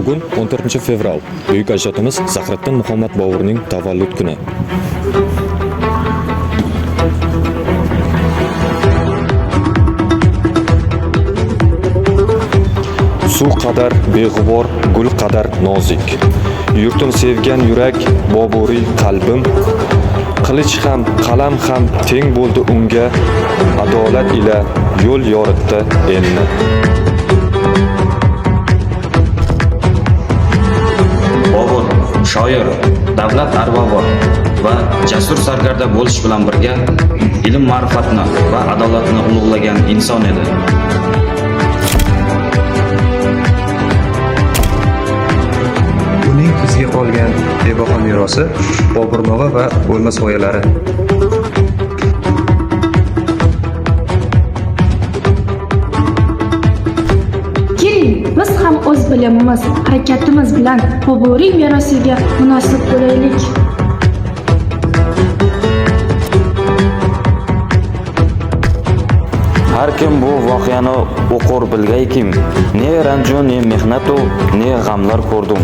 Bugun 14-fevral. Buyuk ajdodimiz Zahiriddin Muhammad Boburning tavallud kuni. Suv qadar beg'ubor, gul qadar nozik. Yurtin sevgan yurak, Boburiy qalbim. Qilich ham, qalam ham teng bo'ldi unga. Adolat ila yo'l yoritdi elni. Bobur shoir, davlat arbobi va jasur sarkarda bo'lish bilan birga ilm ma'rifatni va adolatni ulug'lagan inson edi. Uning bizga qolgan bebaho merosi Boburmog'i va o'lmas g'oyalari. Keling, biz ham o'z bilimimiz, harakatimiz bilan Boburiy merosiga munosib bo'laylik. Har kim bu voqeani o'qir bilgaykim, ne ranju, ne mehnatu, ne g'amlar ko'rdim.